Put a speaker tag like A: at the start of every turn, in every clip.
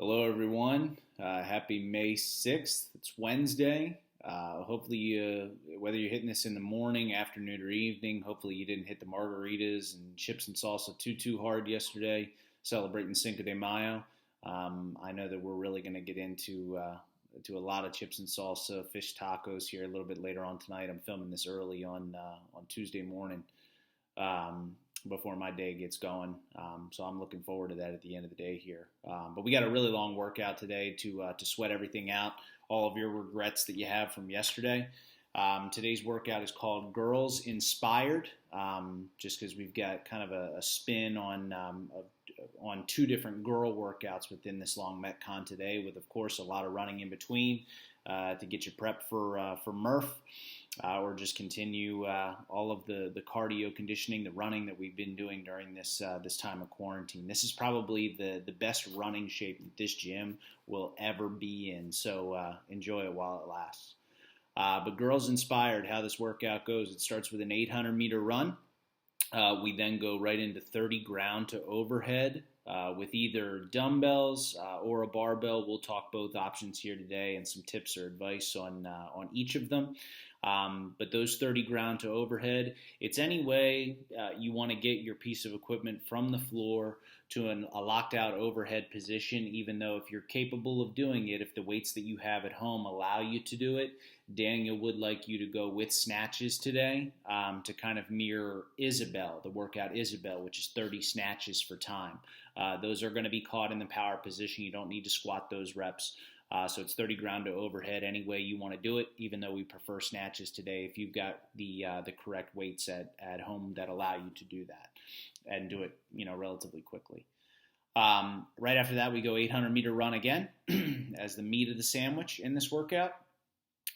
A: Hello, everyone. Happy May 6th. It's Wednesday. Hopefully, whether you're hitting this in the morning, afternoon, or evening, hopefully you didn't hit the margaritas and chips and salsa too hard yesterday, celebrating Cinco de Mayo. I know that we're really going to get into a lot of chips and salsa, fish tacos here a little bit later on tonight. I'm filming this early on Tuesday morning. Before my day gets going. So I'm looking forward to that at the end of the day here. But we got a really long workout today to sweat everything out, all of your regrets that you have from yesterday. Today's workout is called Girls Inspired, just because we've got kind of a spin on two different girl workouts within this long Metcon today, with, of course, a lot of running in between to get you prepped for Murph. Or just continue all of the cardio conditioning, the running that we've been doing during this time of quarantine. This is probably the best running shape that this gym will ever be in, so enjoy it while it lasts. But Girls Inspired, how this workout goes, it starts with an 800-meter run. We then go right into 30 ground to overhead with either dumbbells or a barbell. We'll talk both options here today and some tips or advice on each of them. But those 30 ground to overhead, it's any way you want to get your piece of equipment from the floor to a locked out overhead position, even though if you're capable of doing it, if the weights that you have at home allow you to do it, Daniel would like you to go with snatches today to kind of mirror Isabel, the workout Isabel, which is 30 snatches for time. Those are going to be caught in the power position. You don't need to squat those reps. So it's 30 ground to overhead any way you want to do it, even though we prefer snatches today if you've got the correct weights at home that allow you to do that and do it relatively quickly. Right after that, we go 800-meter run again as the meat of the sandwich in this workout.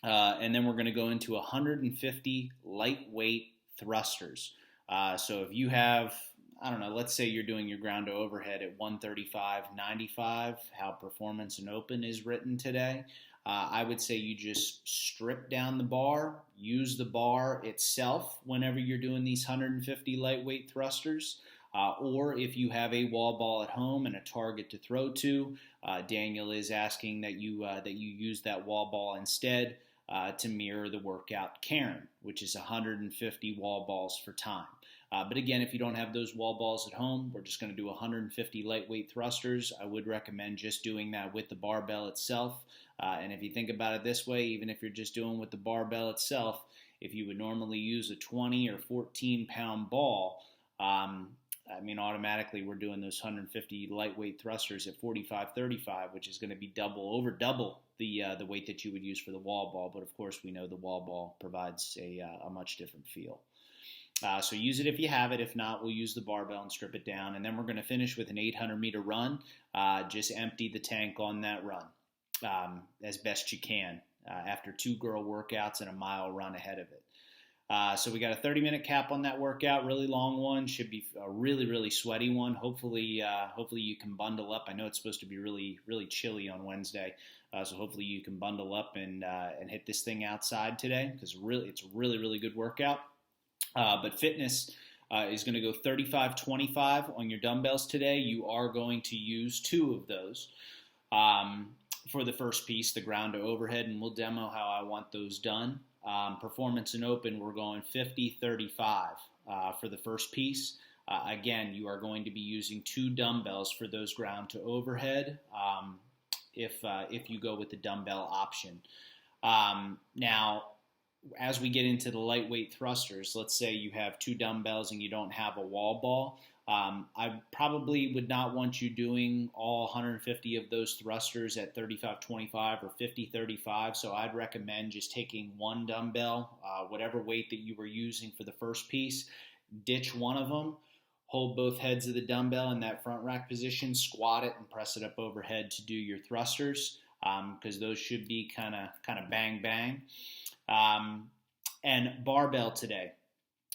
A: And then we're going to go into 150 lightweight thrusters. So if you have, I don't know, let's say you're doing your ground to overhead at 135.95, how Performance and Open is written today. I would say you just strip down the bar, use the bar itself whenever you're doing these 150 lightweight thrusters. Or if you have a wall ball at home and a target to throw to, Daniel is asking that you use that wall ball instead to mirror the workout Karen, which is 150 wall balls for time. But again, if you don't have those wall balls at home, we're just going to do 150 lightweight thrusters. I would recommend just doing that with the barbell itself. And if you think about it this way, even if you're just doing with the barbell itself, if you would normally use a 20 or 14 pound ball, automatically we're doing those 150 lightweight thrusters at 45-35, which is going to be over double the weight that you would use for the wall ball. But of course, we know the wall ball provides a much different feel. So use it if you have it. If not, we'll use the barbell and strip it down. And then we're going to finish with an 800-meter run. Just empty the tank on that run as best you can after two girl workouts and a mile run ahead of it. So we got a 30-minute cap on that workout, really long one. Should be a really, really sweaty one. Hopefully you can bundle up. I know it's supposed to be really, really chilly on Wednesday, so hopefully you can bundle up and hit this thing outside today, because it's a really, really good workout. But fitness is going to go 35-25 on your dumbbells today. You are going to use two of those for the first piece, the ground to overhead, and we'll demo how I want those done. Performance and Open, we're going 50-35 for the first piece. Again, you are going to be using two dumbbells for those ground to overhead if you go with the dumbbell option. Now, as we get into the lightweight thrusters, let's say you have two dumbbells and you don't have a wall ball. I probably would not want you doing all 150 of those thrusters at 35-25 or 50-35. So I'd recommend just taking one dumbbell, whatever weight that you were using for the first piece, ditch one of them, hold both heads of the dumbbell in that front rack position, squat it, and press it up overhead to do your thrusters, because those should be kind of bang bang. And barbell today,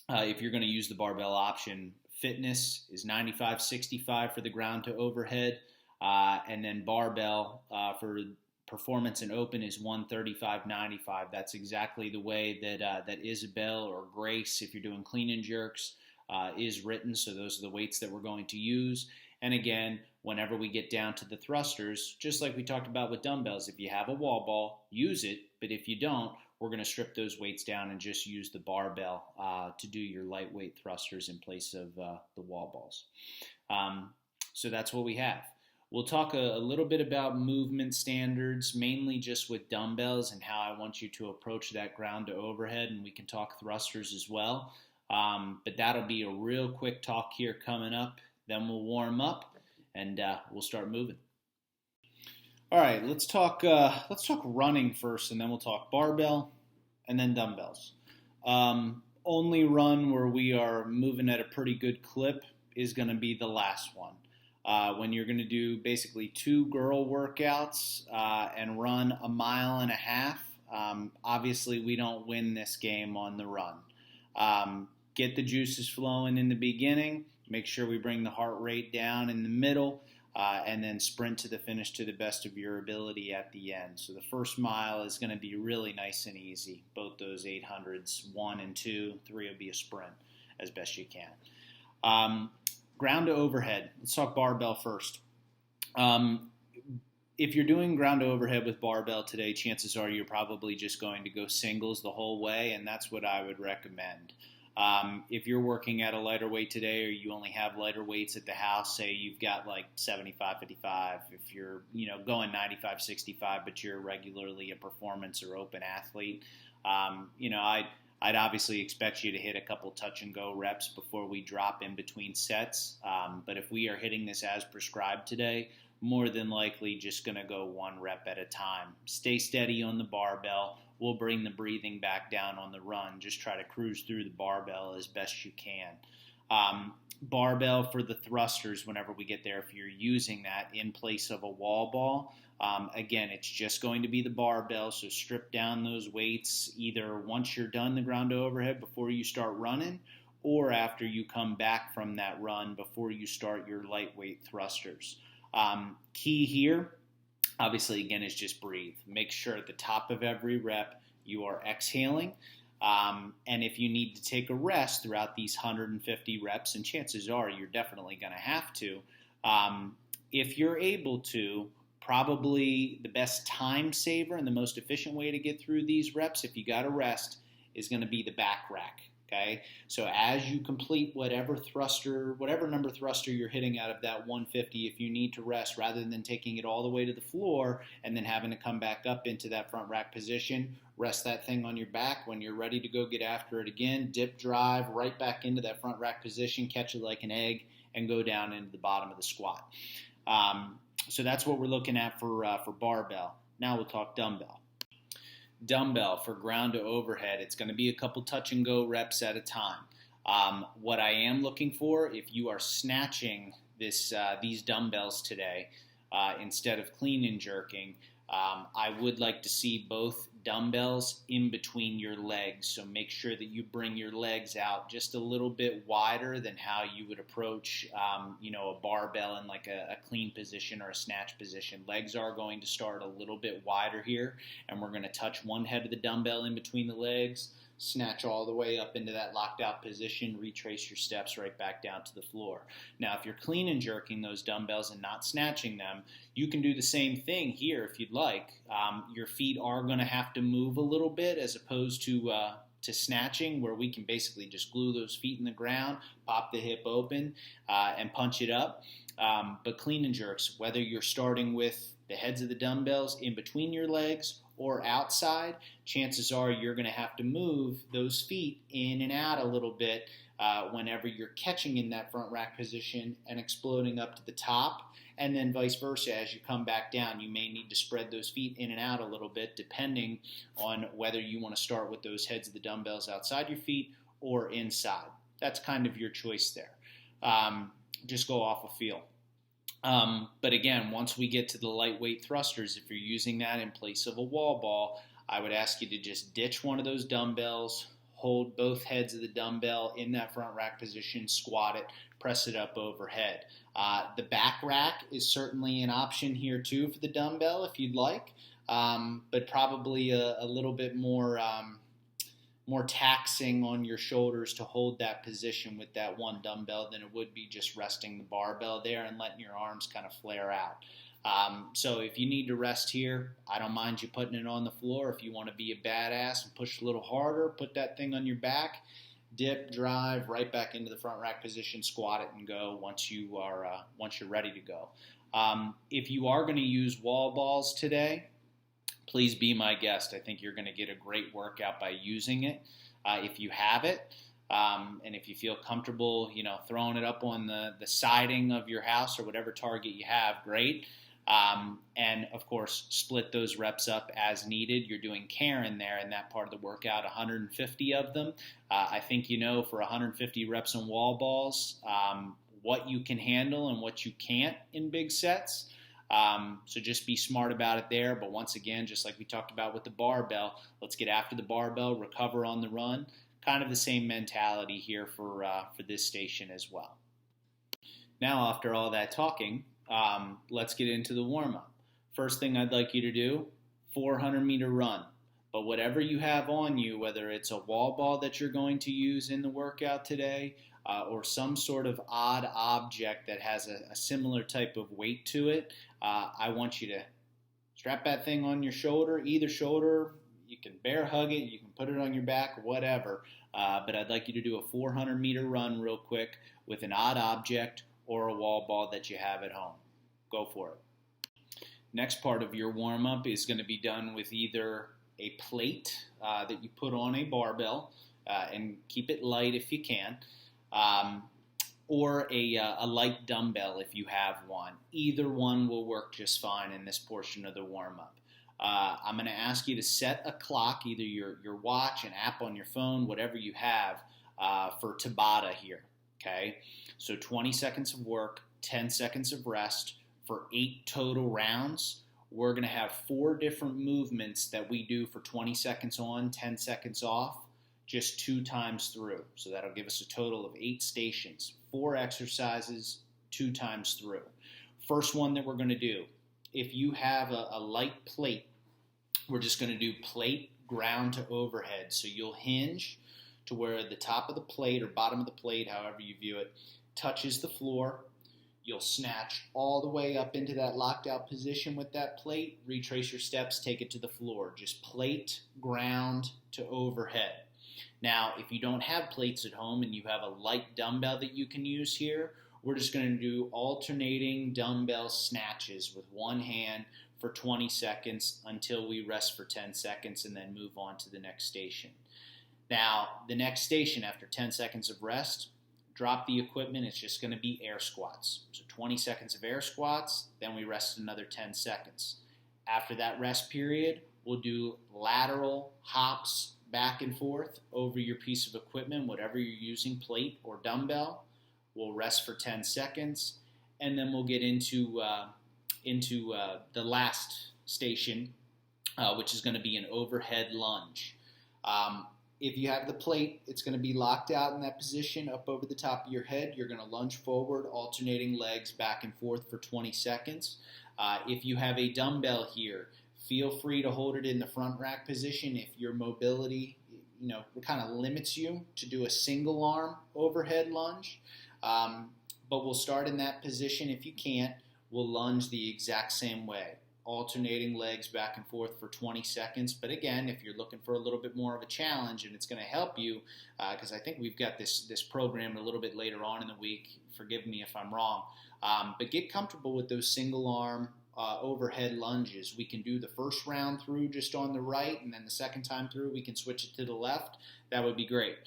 A: if you're going to use the barbell option, fitness is 95-65 for the ground to overhead, and then barbell for Performance and Open is 135-95. That's exactly the way that Isabel or Grace, if you're doing clean and jerks, is written. So those are the weights that we're going to use. And again, whenever we get down to the thrusters, just like we talked about with dumbbells. If you have a wall ball, use it, but if you don't, we're going to strip those weights down and just use the barbell to do your lightweight thrusters in place of the wall balls. So that's what we have. We'll talk a little bit about movement standards, mainly just with dumbbells and how I want you to approach that ground to overhead, and we can talk thrusters as well. But that'll be a real quick talk here coming up. Then we'll warm up and we'll start moving. All right, let's talk running first, and then we'll talk barbell, and then dumbbells. Only run where we are moving at a pretty good clip is going to be the last one. When you're going to do basically 2 girl workouts and run 1.5 miles, obviously we don't win this game on the run. Get the juices flowing in the beginning, make sure we bring the heart rate down in the middle, and then sprint to the finish to the best of your ability at the end. So the first mile is going to be really nice and easy. Both those 800s, 1 and 2, 3 will be a sprint as best you can. Ground to overhead. Let's talk barbell first. If you're doing ground to overhead with barbell today, chances are you're probably just going to go singles the whole way, and that's what I would recommend. If you're working at a lighter weight today, or you only have lighter weights at the house, say you've got like 75-55, if you're going 95-65, but you're regularly a performance or open athlete, I'd obviously expect you to hit a couple touch and go reps before we drop in between sets. But if we are hitting this as prescribed today, more than likely just going to go 1 rep at a time. Stay steady on the barbell. We'll bring the breathing back down on the run. Just try to cruise through the barbell as best you can. Barbell for the thrusters whenever we get there, if you're using that in place of a wall ball. Again, it's just going to be the barbell, so strip down those weights either once you're done the ground to overhead before you start running, or after you come back from that run before you start your lightweight thrusters. Key here, obviously, again, is just breathe. Make sure at the top of every rep you are exhaling. And if you need to take a rest throughout these 150 reps, and chances are you're definitely going to have to, if you're able to, probably the best time saver and the most efficient way to get through these reps, if you got to rest, is going to be the back rack. Okay, so as you complete whatever number thruster you're hitting out of that 150, if you need to rest, rather than taking it all the way to the floor and then having to come back up into that front rack position, rest that thing on your back. When you're ready to go get after it again, dip drive right back into that front rack position, catch it like an egg, and go down into the bottom of the squat. So that's what we're looking at for barbell. Now we'll talk dumbbell. Dumbbell for ground to overhead, it's going to be a couple touch and go reps at a time. What I am looking for, if you are snatching these dumbbells today instead of clean and jerking, I would like to see both dumbbells in between your legs. So make sure that you bring your legs out just a little bit wider than how you would approach, a barbell in like a clean position or a snatch position. Legs are going to start a little bit wider here, and we're going to touch one head of the dumbbell in between the legs, snatch all the way up into that locked out position, retrace your steps right back down to the floor. Now, if you're clean and jerking those dumbbells and not snatching them, you can do the same thing here if you'd like. Your feet are going to have to move a little bit as opposed to snatching, where we can basically just glue those feet in the ground, pop the hip open, and punch it up. But clean and jerks, whether you're starting with the heads of the dumbbells in between your legs or outside, chances are you're going to have to move those feet in and out a little bit whenever you're catching in that front rack position and exploding up to the top. And then vice versa, as you come back down, you may need to spread those feet in and out a little bit, depending on whether you want to start with those heads of the dumbbells outside your feet or inside. That's kind of your choice there. Just go off of feel. But again, once we get to the lightweight thrusters, if you're using that in place of a wall ball, I would ask you to just ditch one of those dumbbells, hold both heads of the dumbbell in that front rack position, squat it, press it up overhead. The back rack is certainly an option here too for the dumbbell if you'd like, but probably a little bit more more taxing on your shoulders to hold that position with that one dumbbell than it would be just resting the barbell there and letting your arms kind of flare out. So if you need to rest here, I don't mind you putting it on the floor. If you want to be a badass and push a little harder, put that thing on your back, dip, drive, right back into the front rack position, squat it and go once you're ready to go. If you are going to use wall balls today, please be my guest. I think you're going to get a great workout by using it. If you have it, and if you feel comfortable, throwing it up on the siding of your house or whatever target you have, great. And of course, split those reps up as needed. You're doing Karen there in that part of the workout, 150 of them. I think for 150 reps on wall balls, what you can handle and what you can't in big sets. So just be smart about it there. But once again, just like we talked about with the barbell, let's get after the barbell, recover on the run. Kind of the same mentality here for this station as well. Now, after all that talking, let's get into the warm-up. First thing I'd like you to do, 400-meter run. But whatever you have on you, whether it's a wall ball that you're going to use in the workout today, or some sort of odd object that has a similar type of weight to it, I want you to strap that thing on your shoulder, either shoulder. You can bear hug it, you can put it on your back, whatever. But I'd like you to do a 400-meter run real quick with an odd object or a wall ball that you have at home. Go for it. Next part of your warm-up is going to be done with either a plate that you put on a barbell, and keep it light if you can, or a light dumbbell if you have one. Either one will work just fine in this portion of the warm-up. I'm going to ask you to set a clock, either your watch, an app on your phone, whatever you have, for Tabata here, okay? So 20 seconds of work, 10 seconds of rest for 8 total rounds. We're going to have 4 different movements that we do for 20 seconds on, 10 seconds off, just 2 times through. So that'll give us a total of 8 stations, 4 exercises, 2 times through. First one that we're going to do, if you have a light plate, we're just going to do plate ground to overhead. So you'll hinge to where the top of the plate or bottom of the plate, however you view it, touches the floor. You'll snatch all the way up into that locked out position with that plate, retrace your steps, take it to the floor. Just plate ground to overhead. Now, if you don't have plates at home and you have a light dumbbell that you can use here, we're just going to do alternating dumbbell snatches with one hand for 20 seconds until we rest for 10 seconds and then move on to the next station. Now, the next station after 10 seconds of rest, drop the equipment. It's just going to be air squats. So 20 seconds of air squats, then we rest another 10 seconds. After that rest period, we'll do lateral hops back and forth over your piece of equipment, whatever you're using, plate or dumbbell. We'll rest for 10 seconds, and then we'll get into the last station, which is going to be an overhead lunge. If you have the plate, it's going to be locked out in that position up over the top of your head. You're going to lunge forward, alternating legs back and forth for 20 seconds. If you have a dumbbell here, feel free to hold it in the front rack position. If your mobility, kind of limits you to do a single arm overhead lunge. But we'll start in that position. If you can't, we'll lunge the exact same way, alternating legs back and forth for 20 seconds. But again, if you're looking for a little bit more of a challenge and it's going to help you, because I think we've got this program a little bit later on in the week, forgive me if I'm wrong, but get comfortable with those single arm overhead lunges. We can do the first round through just on the right, and then the second time through we can switch it to the left. That would be great.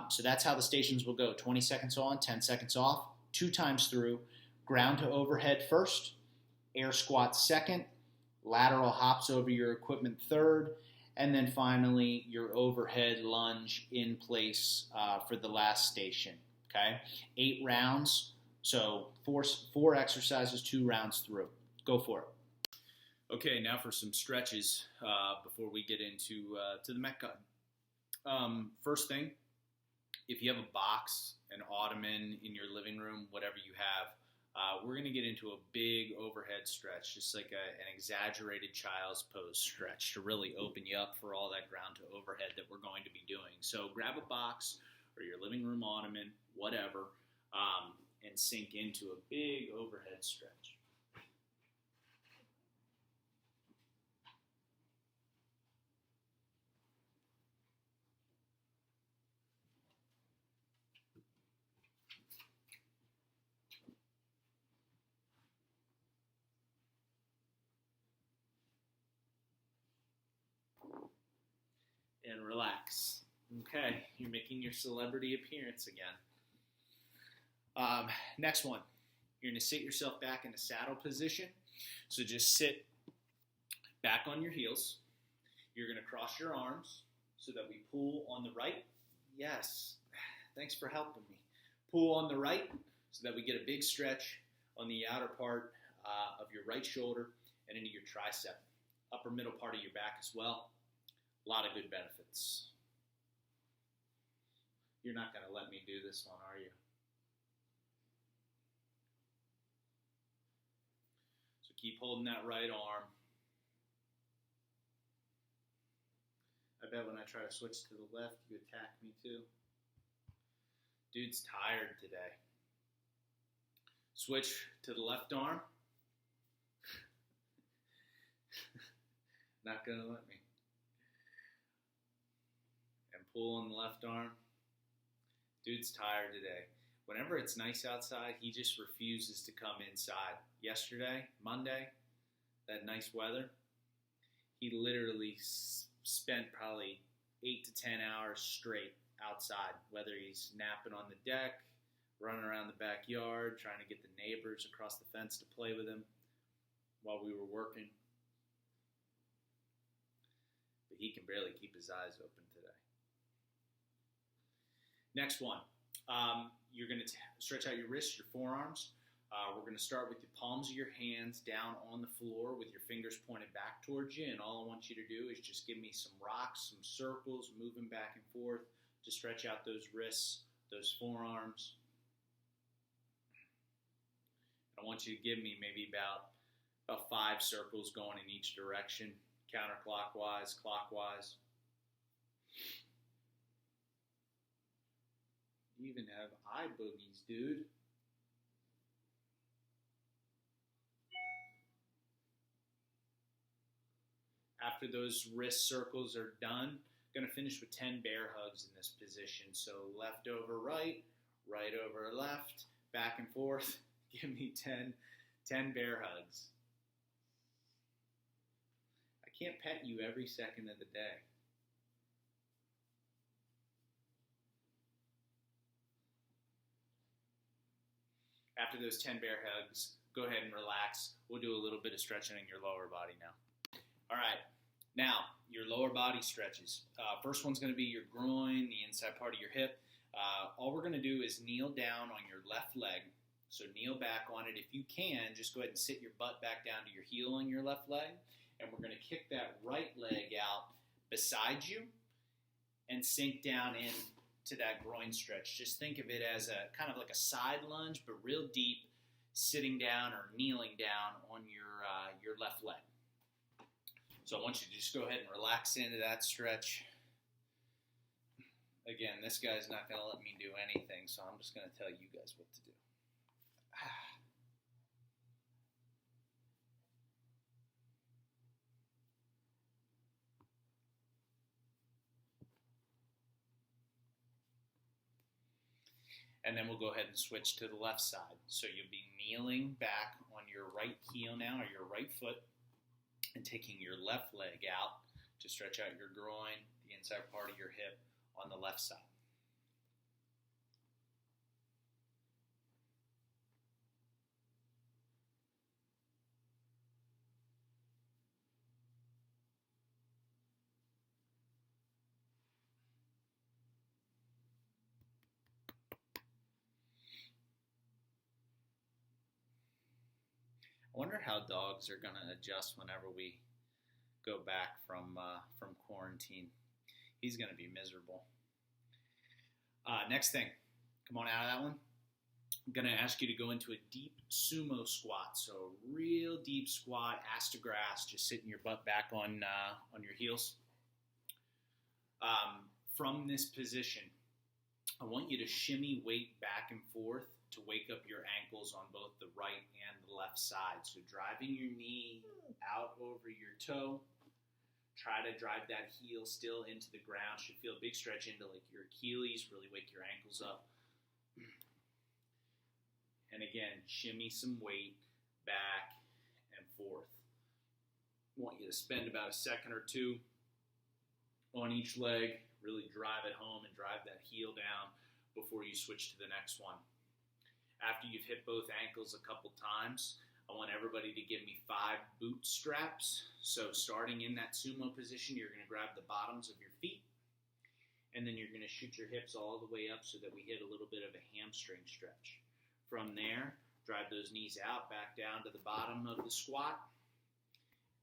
A: So that's how the stations will go. 20 seconds on, 10 seconds off, 2 times through. Ground to overhead first, air squat second, lateral hops over your equipment third, and then finally your overhead lunge in place for the last station. Okay, 8 rounds, so 4 exercises, 2 rounds through. Go for it. Okay, now for some stretches before we get into to the Metcon. First thing, if you have a box, an ottoman in your living room, whatever you have, we're going to get into a big overhead stretch, just like an exaggerated child's pose stretch to really open you up for all that ground to overhead that we're going to be doing. So grab a box or your living room ottoman, whatever, and sink into a big overhead stretch. And relax. Okay, you're making your celebrity appearance again. Next one, you're going to sit yourself back in a saddle position. So just sit back on your heels. You're going to cross your arms so that we pull on the right. Yes, thanks for helping me. Pull on the right so that we get a big stretch on the outer part of your right shoulder and into your tricep, upper middle part of your back as well. A lot of good benefits. You're not going to let me do this one, are you? So keep holding that right arm. I bet when I try to switch to the left, you attack me too. Dude's tired today. Switch to the left arm. Not going to let me. And pull on the left arm. Dude's tired today. Whenever it's nice outside, he just refuses to come inside. Yesterday, Monday, that nice weather, he literally spent probably 8 to 10 hours straight outside, whether he's napping on the deck, running around the backyard, trying to get the neighbors across the fence to play with him while we were working. But he can barely keep his eyes open today. Next one, you're going to stretch out your wrists, your forearms. We're going to start with the palms of your hands down on the floor with your fingers pointed back towards you. And all I want you to do is just give me some rocks, some circles, moving back and forth to stretch out those wrists, those forearms. I want you to give me maybe about 5 circles going in each direction, counterclockwise, clockwise. You even have eye boogies, dude. After those wrist circles are done, I'm going to finish with 10 bear hugs in this position. So left over right, right over left, back and forth. Give me 10 bear hugs. I can't pet you every second of the day. After those 10 bear hugs, go ahead and relax. We'll do a little bit of stretching in your lower body now. All right, now your lower body stretches. First one's going to be your groin, the inside part of your hip. All we're going to do is kneel down on your left leg. So kneel back on it. If you can, just go ahead and sit your butt back down to your heel on your left leg. And we're going to kick that right leg out beside you and sink down into that groin stretch. Just think of it as a kind of like a side lunge, but real deep, sitting down or kneeling down on your left leg. So I want you to just go ahead and relax into that stretch. Again, this guy's not going to let me do anything, so I'm just going to tell you guys what to do. And then we'll go ahead and switch to the left side. So you'll be kneeling back on your right heel now, or your right foot, and taking your left leg out to stretch out your groin, the inside part of your hip on the left side. I wonder how dogs are going to adjust whenever we go back from quarantine. He's going to be miserable. Next thing, come on out of that one. I'm going to ask you to go into a deep sumo squat. So a real deep squat, ass to grass, just sitting your butt back on your heels. From this position, I want you to shimmy weight back and forth to wake up your ankles on both the right and the left side. So driving your knee out over your toe. Try to drive that heel still into the ground. Should feel a big stretch into like your Achilles. Really wake your ankles up. And again, shimmy some weight back and forth. I want you to spend about a second or two on each leg. Really drive it home and drive that heel down before you switch to the next one. After you've hit both ankles a couple times, I want everybody to give me 5 boot straps. So starting in that sumo position, you're going to grab the bottoms of your feet, and then you're going to shoot your hips all the way up so that we hit a little bit of a hamstring stretch. From there, drive those knees out, back down to the bottom of the squat,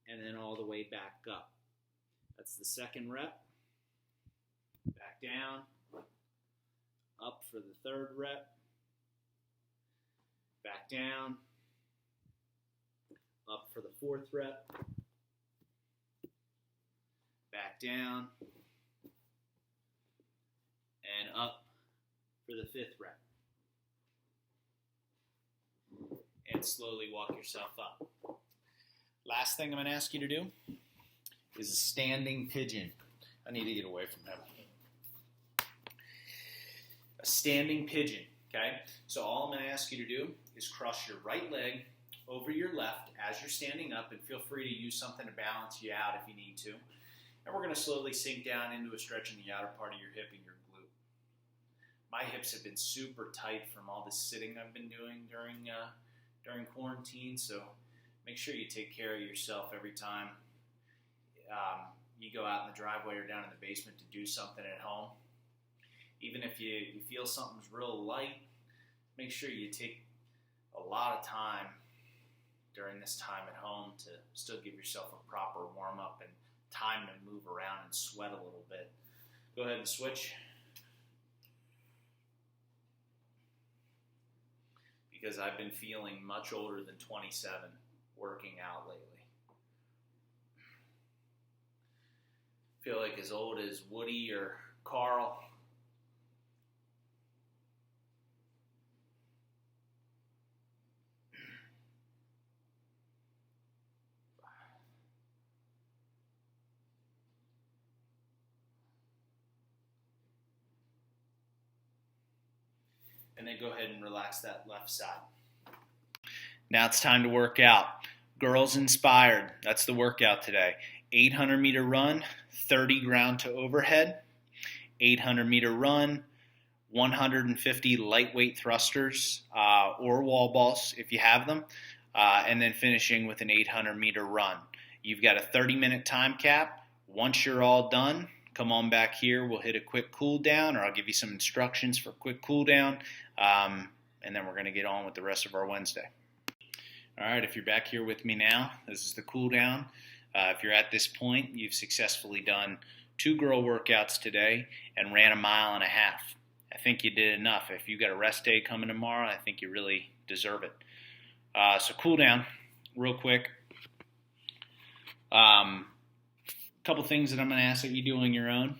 A: and then all the way back up. That's the second rep. Back down, up for the third rep, back down, up for the fourth rep, back down, and up for the fifth rep. And slowly walk yourself up. Last thing I'm going to ask you to do is a standing pigeon. I need to get away from him. A standing pigeon, okay? So all I'm going to ask you to do is cross your right leg over your left as you're standing up, and feel free to use something to balance you out if you need to. And we're going to slowly sink down into a stretch in the outer part of your hip and your glute. My hips have been super tight from all the sitting I've been doing during quarantine, so make sure you take care of yourself every time you go out in the driveway or down in the basement to do something at home. Even if you feel something's real light, make sure you take a lot of time during this time at home to still give yourself a proper warm-up and time to move around and sweat a little bit. Go ahead and switch. Because I've been feeling much older than 27 working out lately. Feel like as old as Woody or Carl. And then go ahead and relax that left side. Now it's time to work out. Girls Inspired, that's the workout today. 800 meter run, 30 ground to overhead, 800 meter run, 150 lightweight thrusters or wall balls if you have them, and then finishing with an 800 meter run. You've got a 30-minute time cap. Once you're all done, come on back here. We'll hit a quick cool down, or I'll give you some instructions for quick cool down, and then we're going to get on with the rest of our Wednesday. All right, if you're back here with me now, this is the cool down. If you're at this point, you've successfully done 2 girl workouts today and ran a 1.5 miles. I think you did enough. If you got a rest day coming tomorrow, I think you really deserve it. So cool down real quick. Couple things that I'm going to ask that you do on your own.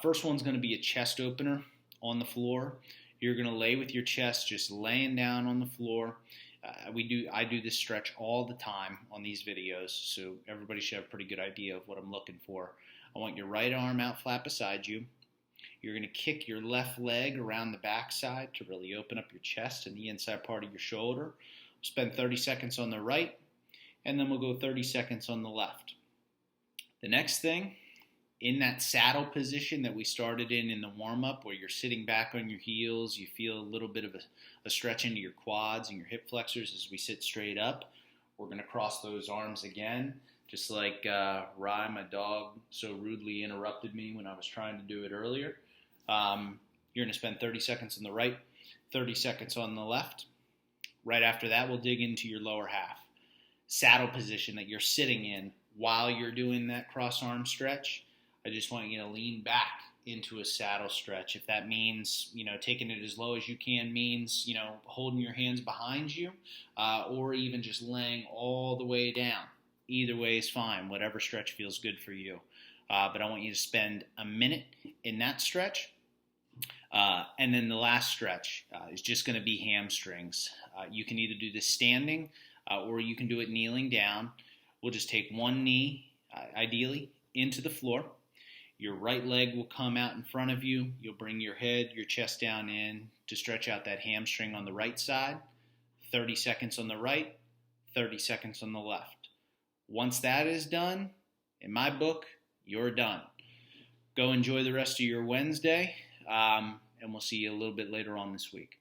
A: First one's going to be a chest opener on the floor. You're going to lay with your chest just laying down on the floor. I do this stretch all the time on these videos, so everybody should have a pretty good idea of what I'm looking for. I want your right arm out flat beside you. You're going to kick your left leg around the backside to really open up your chest and the inside part of your shoulder. Spend 30 seconds on the right, and then we'll go 30 seconds on the left. The next thing, in that saddle position that we started in the warm-up, where you're sitting back on your heels, you feel a little bit of a stretch into your quads and your hip flexors as we sit straight up. We're going to cross those arms again, just like Rye, my dog, so rudely interrupted me when I was trying to do it earlier. You're going to spend 30 seconds on the right, 30 seconds on the left. Right after that, we'll dig into your lower half. Saddle position that you're sitting in while you're doing that cross arm stretch. I just want you to lean back into a saddle stretch. If that means, taking it as low as you can means, holding your hands behind you, or even just laying all the way down. Either way is fine, whatever stretch feels good for you. But I want you to spend a minute in that stretch. And then the last stretch is just going to be hamstrings. You can either do this standing or you can do it kneeling down. We'll just take one knee, ideally, into the floor. Your right leg will come out in front of you. You'll bring your head, your chest down in to stretch out that hamstring on the right side. 30 seconds on the right, 30 seconds on the left. Once that is done, in my book, you're done. Go enjoy the rest of your Wednesday, and we'll see you a little bit later on this week.